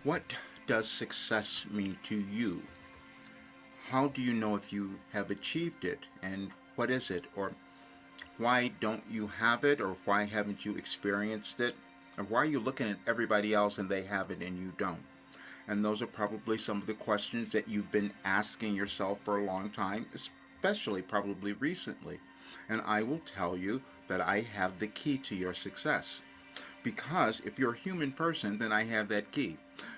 What does success mean to you? How do you know if you have achieved it? And what is it? Or why don't you have it? Or why haven't you experienced it? Or why are you looking at everybody else and they have it and you don't? And those are probably some of the questions that you've been asking yourself for a long time, especially probably recently. And I will tell you that I have the key to your success. Because if you're a human person, then I have that key.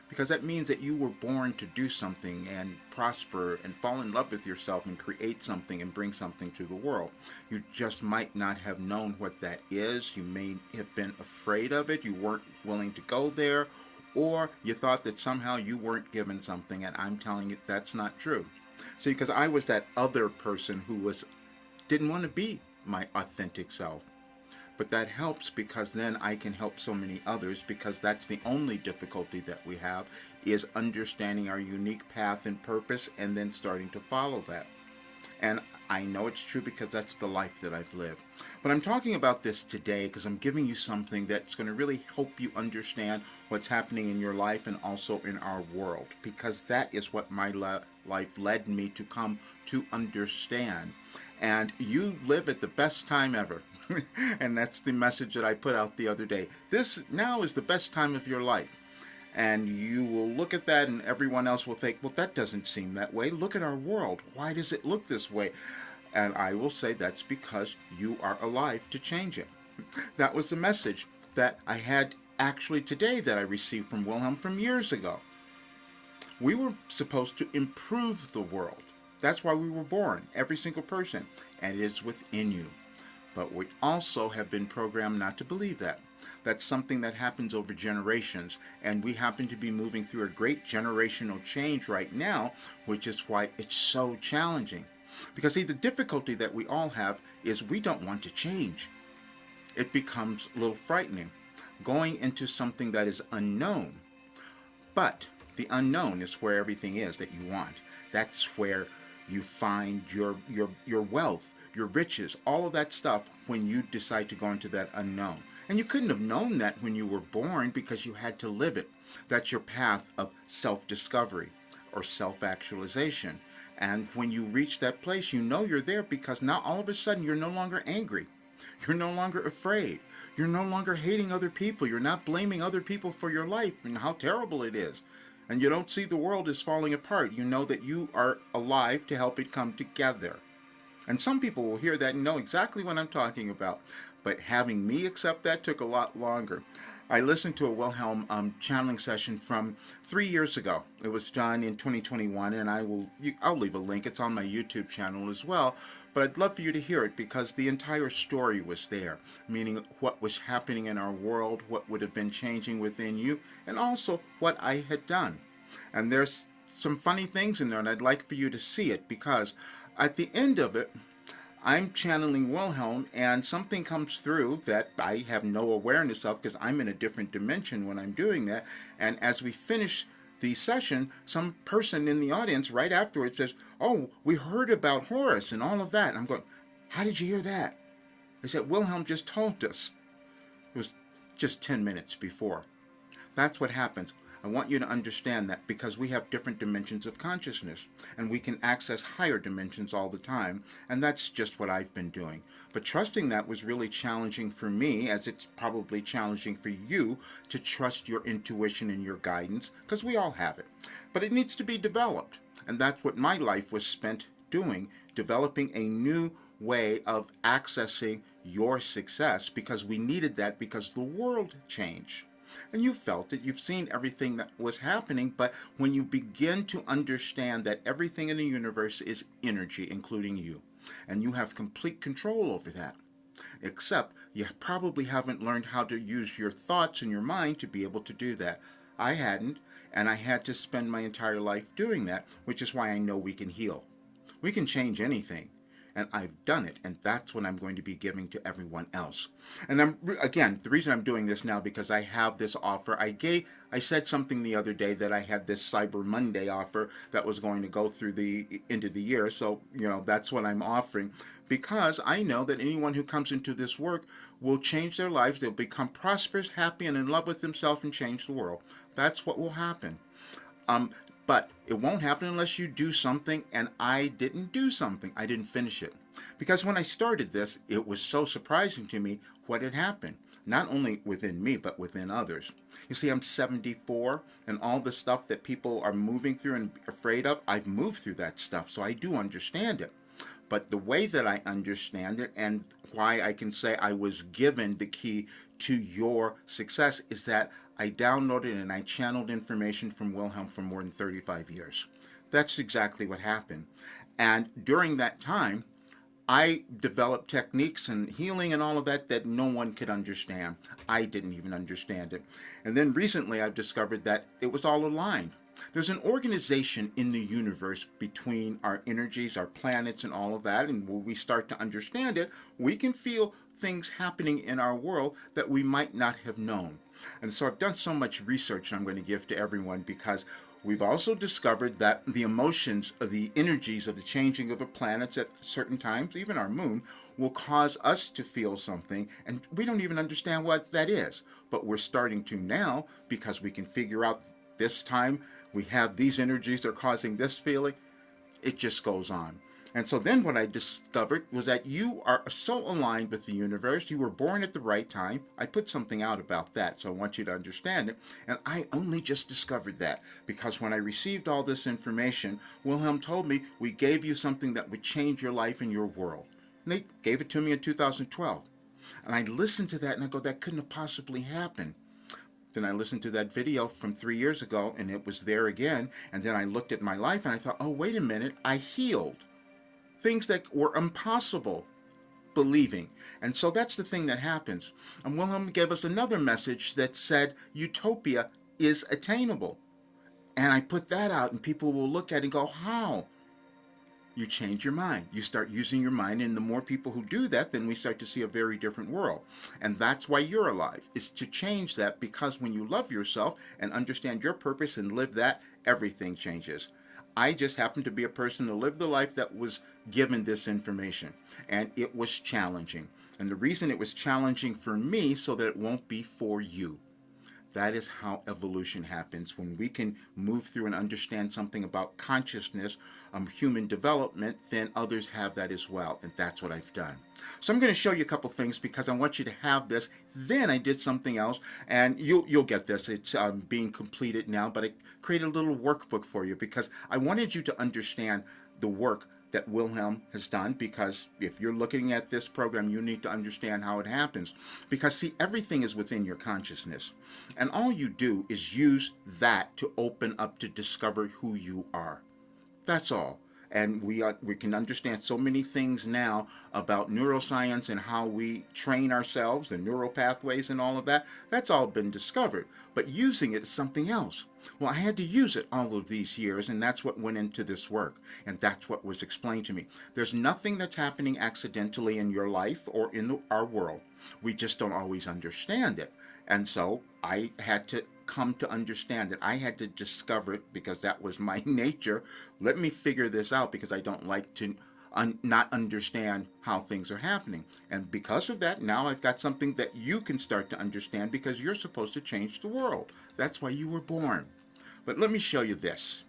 Because that means that you were born to do something and prosper and fall in love with yourself and create something and bring something to the world. You just might not have known what that is. You may have been afraid of it. You weren't willing to go there. Or you thought that somehow you weren't given something, and I'm telling you that's not true. See, because I was that other person who didn't want to be my authentic self. But that helps because then I can help so many others, because that's the only difficulty that we have, is understanding our unique path and purpose and then starting to follow that. And I know it's true because that's the life that I've lived. But I'm talking about this today because I'm giving you something that's going to really help you understand what's happening in your life and also in our world, because that is what my life led me to come to understand. And you live at the best time ever. And that's the message that I put out the other day. This now is the best time of your life. And you will look at that and everyone else will think, well, that doesn't seem that way. Look at our world. Why does it look this way? And I will say that's because you are alive to change it. That was the message that I had actually today that I received from Wilhelm from years ago. We were supposed to improve the world. That's why we were born, every single person, and it is within you. But we also have been programmed not to believe that. That's something that happens over generations, and we happen to be moving through a great generational change right now, which is why it's so challenging. Because see, the difficulty that we all have is we don't want to change. It becomes a little frightening, going into something that is unknown. But the unknown is where everything is that you want. That's where you find your wealth, your riches, all of that stuff when you decide to go into that unknown. And you couldn't have known that when you were born because you had to live it. That's your path of self-discovery or self-actualization. And when you reach that place, you know you're there because now all of a sudden you're no longer angry. You're no longer afraid. You're no longer hating other people. You're not blaming other people for your life and how terrible it is. And you don't see the world as falling apart. You know that you are alive to help it come together. And some people will hear that and know exactly what I'm talking about. But having me accept that took a lot longer. I listened to a Wilhelm channeling session from 3 years ago. It was done in 2021, and I'll leave a link. It's on my YouTube channel as well. But I'd love for you to hear it because the entire story was there, meaning what was happening in our world, what would have been changing within you, and also what I had done. And there's some funny things in there, and I'd like for you to see it because at the end of it, I'm channeling Wilhelm, and something comes through that I have no awareness of because I'm in a different dimension when I'm doing that. And as we finish the session, some person in the audience right afterwards says, "Oh, we heard about Horus and all of that." And I'm going, "How did you hear that?" They said, "Wilhelm just told us." It was just 10 minutes before. That's what happens. I want you to understand that because we have different dimensions of consciousness and we can access higher dimensions all the time, and that's just what I've been doing. But trusting that was really challenging for me, as it's probably challenging for you to trust your intuition and your guidance, because we all have it. But it needs to be developed, and that's what my life was spent doing, developing a new way of accessing your success because we needed that because the world changed. And you felt it, you've seen everything that was happening, but when you begin to understand that everything in the universe is energy, including you, and you have complete control over that, except you probably haven't learned how to use your thoughts and your mind to be able to do that. I hadn't, and I had to spend my entire life doing that, which is why I know we can heal. We can change anything. and I've done it, and that's what I'm going to be giving to everyone else. And again, the reason I'm doing this now because I have this offer. I said something the other day that I had this Cyber Monday offer that was going to go through the end of the year. So, that's what I'm offering, because I know that anyone who comes into this work will change their lives. They'll become prosperous, happy, and in love with themselves and change the world. That's what will happen. But it won't happen unless you do something, and I didn't do something. I didn't finish it. Because when I started this, it was so surprising to me what had happened. Not only within me, but within others. You see, I'm 74, and all the stuff that people are moving through and afraid of, I've moved through that stuff, so I do understand it. But the way that I understand it, and why I can say I was given the key to your success, is that I downloaded and I channeled information from Wilhelm for more than 35 years. That's exactly what happened. And during that time, I developed techniques and healing and all of that no one could understand. I didn't even understand it. And then recently I've discovered that it was all aligned. There's an organization in the universe between our energies, our planets, and all of that. And when we start to understand it, we can feel things happening in our world that we might not have known. And so I've done so much research I'm going to give to everyone, because we've also discovered that the emotions of the energies of the changing of the planets at certain times, even our moon, will cause us to feel something, and we don't even understand what that is. But we're starting to now, because we can figure out this time we have these energies that are causing this feeling. It just goes on. And so then what I discovered was that you are so aligned with the universe. You were born at the right time. I put something out about that, so I want you to understand it. And I only just discovered that because when I received all this information, Wilhelm told me, we gave you something that would change your life and your world. And they gave it to me in 2012. And I listened to that and I go, that couldn't have possibly happened. Then I listened to that video from 3 years ago and it was there again. And then I looked at my life and I thought, oh, wait a minute, I healed things that were impossible believing. And so that's the thing that happens. And Wilhelm gave us another message that said utopia is attainable. And I put that out and people will look at it and go, how? You change your mind. You start using your mind, and the more people who do that, then we start to see a very different world. And that's why you're alive, is to change that, because when you love yourself and understand your purpose and live that, everything changes. I just happened to be a person to live the life that was given this information, and it was challenging. And the reason it was challenging for me, so that it won't be for you. That is how evolution happens. When we can move through and understand something about consciousness, human development, then others have that as well. And that's what I've done. So I'm going to show you a couple things because I want you to have this. Then I did something else, and you'll get this. It's being completed now, but I created a little workbook for you because I wanted you to understand the work that Wilhelm has done, because if you're looking at this program, you need to understand how it happens. Because see, everything is within your consciousness. And all you do is use that to open up to discover who you are. That's all. And we can understand so many things now about neuroscience and how we train ourselves, the neural pathways and all of that. That's all been discovered. But using it is something else. Well, I had to use it all of these years, and that's what went into this work. And that's what was explained to me. There's nothing that's happening accidentally in your life or in our world. We just don't always understand it. And so I had to come to understand it. I had to discover it because that was my nature. Let me figure this out because I don't like to not understand how things are happening. And because of that, now I've got something that you can start to understand because you're supposed to change the world. That's why you were born. But let me show you this.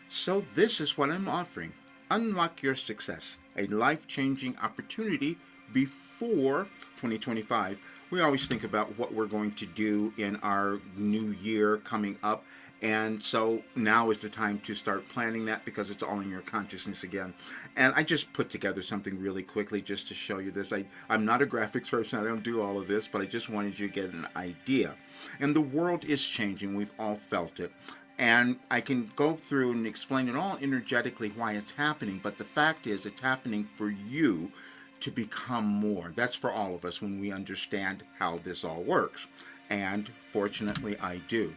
So this is what I'm offering. Unlock your success, a life-changing opportunity before 2025. We always think about what we're going to do in our new year coming up. And so now is the time to start planning that because it's all in your consciousness again. And I just put together something really quickly just to show you this. I'm not a graphics person. I don't do all of this, but I just wanted you to get an idea. And the world is changing. We've all felt it. And I can go through and explain it all energetically why it's happening. But the fact is it's happening for you to become more. That's for all of us when we understand how this all works. And fortunately, I do.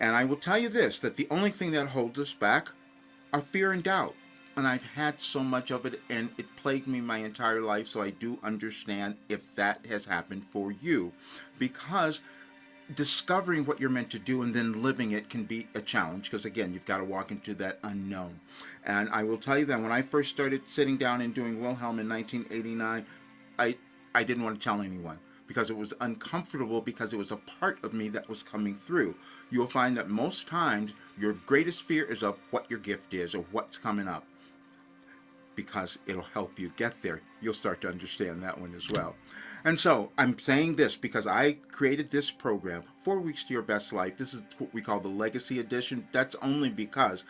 And I will tell you this, that the only thing that holds us back are fear and doubt. And I've had so much of it, and it plagued me my entire life, so I do understand if that has happened for you. Because discovering what you're meant to do and then living it can be a challenge, because again, you've got to walk into that unknown. And I will tell you that when I first started sitting down and doing Wilhelm in 1989, I, I didn't want to tell anyone because it was uncomfortable, because it was a part of me that was coming through. You'll find that most times your greatest fear is of what your gift is or what's coming up, because it'll help you get there. You'll start to understand that one as well. And so I'm saying this because I created this program, 4 Weeks to Your Best Life. This is what we call the Legacy Edition. That's only because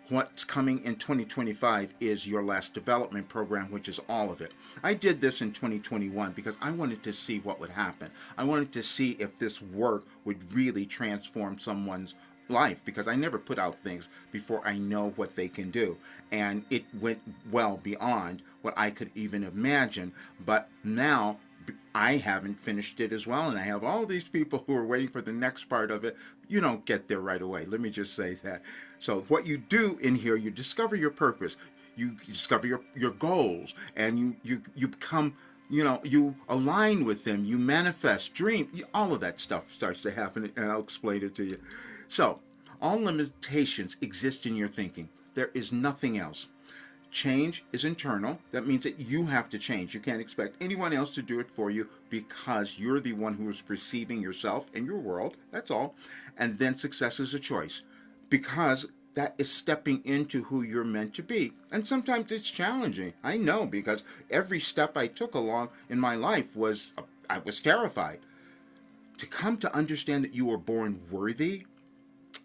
what's coming in 2025 is your last development program, which is all of it. I did this in 2021 because I wanted to see what would happen. I wanted to see if this work would really transform someone's life, because I never put out things before I know what they can do. And it went well beyond what I could even imagine. But now I haven't finished it as well, and I have all these people who are waiting for the next part of it. You don't get there right away. Let me just say that. So what you do in here, you discover your purpose, you discover your goals, and you become, you align with them, you manifest, dream, all of that stuff starts to happen, and I'll explain it to you. So, all limitations exist in your thinking. There is nothing else. Change is internal. That means that you have to change. You can't expect anyone else to do it for you, because you're the one who is perceiving yourself and your world. That's all. And then success is a choice, because that is stepping into who you're meant to be. And sometimes it's challenging. I know, because every step I took along in my life I was terrified. To come to understand that you were born worthy,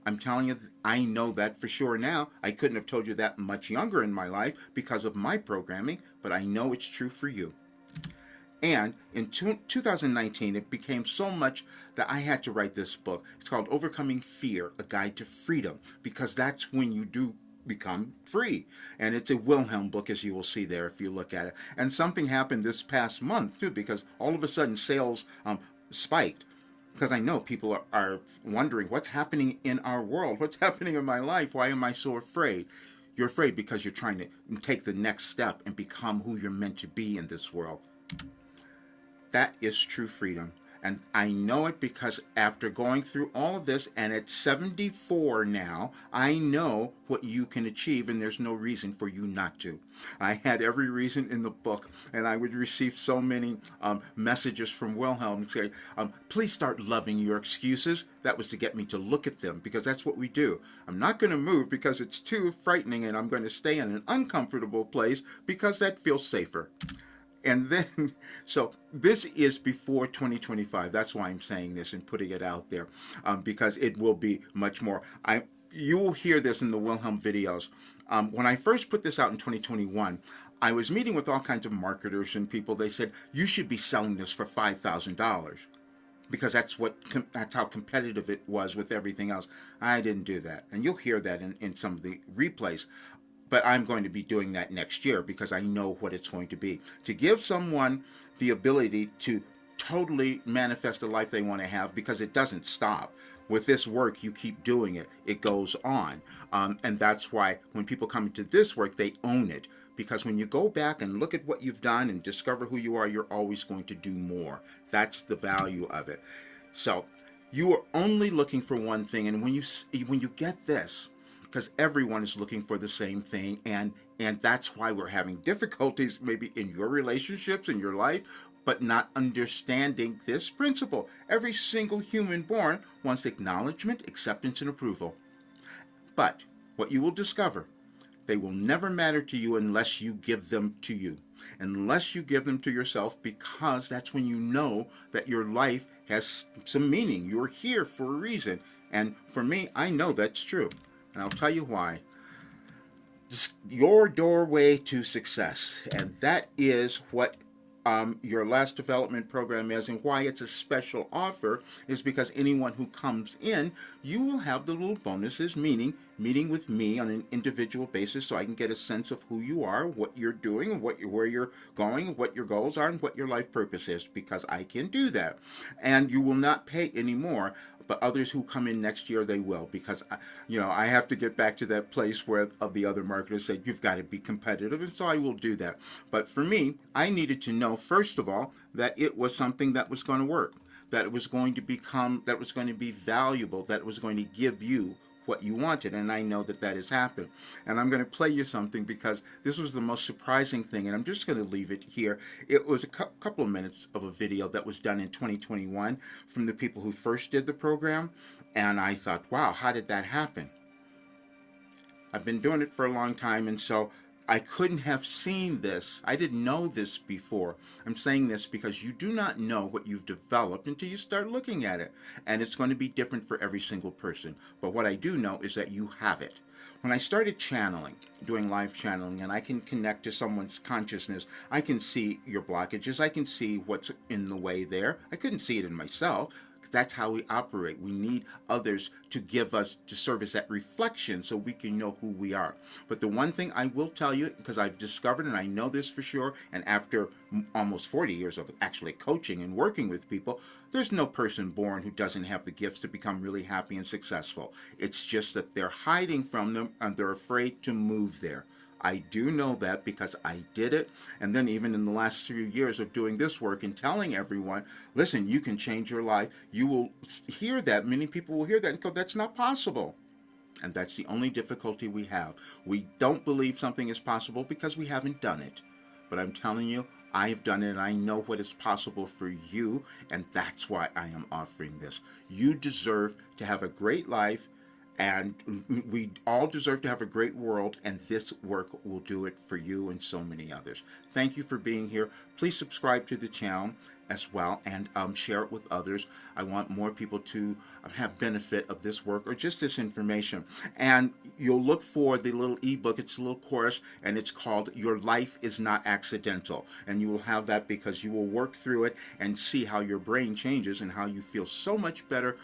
I'm telling you, I know that for sure now. I couldn't have told you that much younger in my life because of my programming, but I know it's true for you. And in 2019, it became so much that I had to write this book. It's called Overcoming Fear, A Guide to Freedom, because that's when you do become free. And it's a Wilhelm book, as you will see there if you look at it. And something happened this past month, too, because all of a sudden sales spiked. Because I know people are wondering, what's happening in our world? What's happening in my life? Why am I so afraid? You're afraid because you're trying to take the next step and become who you're meant to be in this world. That is true freedom. And I know it because after going through all of this, and at 74 now, I know what you can achieve, and there's no reason for you not to. I had every reason in the book, and I would receive so many messages from Wilhelm saying, please start loving your excuses. That was to get me to look at them, because that's what we do. I'm not going to move because it's too frightening, and I'm going to stay in an uncomfortable place because that feels safer. And then, so this is before 2025. That's why I'm saying this and putting it out there, because it will be much more. You will hear this in the Wilhelm videos. When I first put this out in 2021, I was meeting with all kinds of marketers and people. They said, you should be selling this for $5,000. Because that's how competitive it was with everything else. I didn't do that. And you'll hear that in some of the replays. But I'm going to be doing that next year, because I know what it's going to be. To give someone the ability to totally manifest the life they want to have, because it doesn't stop. With this work, you keep doing it. It goes on. And that's why when people come into this work, they own it. Because when you go back and look at what you've done and discover who you are, you're always going to do more. That's the value of it. So you are only looking for one thing. And when you get this, because everyone is looking for the same thing, and that's why we're having difficulties maybe in your relationships, in your life, but not understanding this principle. Every single human born wants acknowledgement, acceptance, and approval. But what you will discover, they will never matter to you unless you give them to you. Unless you give them to yourself, because that's when you know that your life has some meaning. You're here for a reason. And for me, I know that's true. And I'll tell you why. Your doorway to success. And that is what your last development program is, and why it's a special offer is because anyone who comes in, you will have the little bonuses, meaning meeting with me on an individual basis so I can get a sense of who you are, what you're doing, where you're going, what your goals are, and what your life purpose is, because I can do that. And you will not pay any more. but others who come in next year, they will, because I have to get back to that place where of the other marketers say you've got to be competitive, and so I will do that. But for me, I needed to know, first of all, that it was something that was going to work, that it was going to be valuable, that it was going to give you what you wanted, and I know that has happened. And I'm going to play you something because this was the most surprising thing, and I'm just going to leave it here. It was a couple of minutes of a video that was done in 2021 from the people who first did the program, and I thought, wow, how did that happen? I've been doing it for a long time, and so I couldn't have seen this. I didn't know this before. I'm saying this because you do not know what you've developed until you start looking at it. And it's going to be different for every single person. But what I do know is that you have it. When I started channeling, doing live channeling, and I can connect to someone's consciousness, I can see your blockages. I can see what's in the way there. I couldn't see it in myself. That's how we operate. We need others to serve as that reflection so we can know who we are. But the one thing I will tell you, because I've discovered, and I know this for sure, and after almost 40 years of actually coaching and working with people, there's no person born who doesn't have the gifts to become really happy and successful. It's just that they're hiding from them and they're afraid to move there. I do know that because I did it. And then even in the last few years of doing this work and telling everyone, listen, you can change your life. You will hear that. Many people will hear that and go, that's not possible. And that's the only difficulty we have. We don't believe something is possible because we haven't done it. But I'm telling you, I've done it and I know what is possible for you. And that's why I am offering this. You deserve to have a great life. And we all deserve to have a great world, and this work will do it for you and so many others. Thank you for being here. Please subscribe to the channel as well, and share it with others. I want more people to have benefit of this work or just this information. And you'll look for the little ebook. It's a little course, and it's called Your Life is Not Accidental. And you will have that because you will work through it and see how your brain changes and how you feel so much better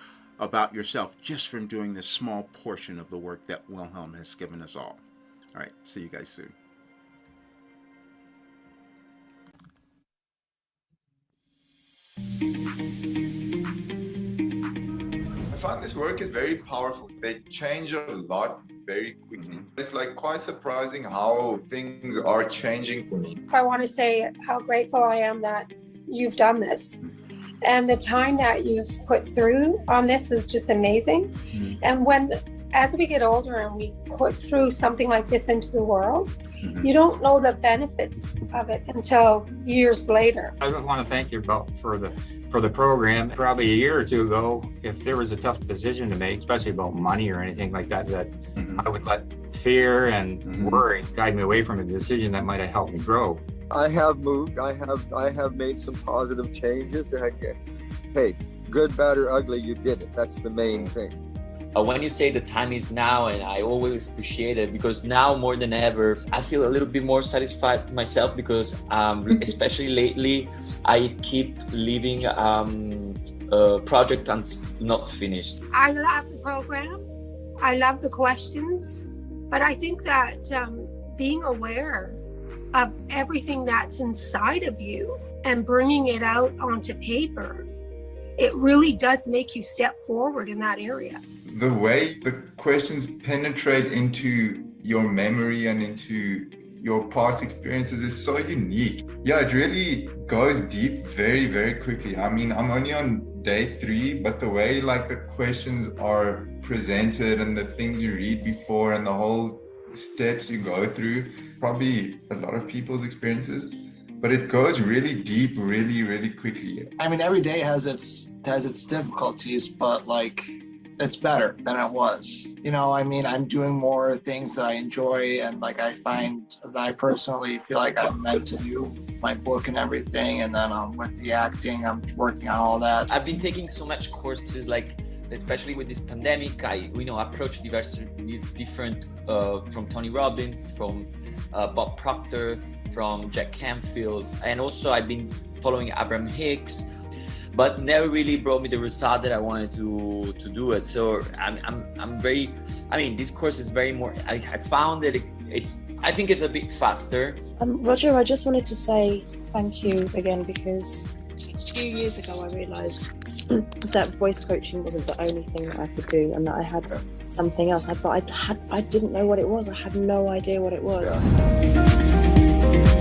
about yourself just from doing this small portion of the work that Wilhelm has given us all. All right, see you guys soon. I find this work is very powerful. They change a lot very quickly. It's like quite surprising how things are changing for me. I want to say how grateful I am that you've done this. And the time that you've put through on this is just amazing. Mm-hmm. And as we get older and we put through something like this into the world, you don't know the benefits of it until years later. I just want to thank you for the program. Probably a year or two ago, if there was a tough decision to make, especially about money or anything like that, I would let fear and worry guide me away from a decision that might have helped me grow. I have moved. I have made some positive changes. Hey, good, bad, or ugly, you did it. That's the main thing. When you say the time is now, and I always appreciate it because now more than ever, I feel a little bit more satisfied myself because especially lately, I keep leaving a project not finished. I love the program. I love the questions, but I think that being aware of everything that's inside of you and bringing it out onto paper, it really does make you step forward in that area. The way the questions penetrate into your memory and into your past experiences is so unique. Yeah, it really goes deep very, very quickly. I mean, I'm only on day 3, but the way like the questions are presented and the things you read before and the whole steps you go through, probably a lot of people's experiences, but it goes really deep, really, really quickly. I mean, every day has its difficulties, but like, it's better than it was. You know, I mean, I'm doing more things that I enjoy, and like I find that I personally feel like I'm meant to do my book and everything, and then with the acting, I'm working on all that. I've been taking so much courses, like especially with this pandemic, I approach different from Tony Robbins, from Bob Proctor, from Jack Canfield, and also I've been following Abraham Hicks, but never really brought me the result that I wanted to do it. So I'm very, I mean, this course is very more, I found that I think it's a bit faster. Roger, I just wanted to say thank you again, because a few years ago, I realised that voice coaching wasn't the only thing that I could do, and that I had something else. But I didn't know what it was. I had no idea what it was. Yeah.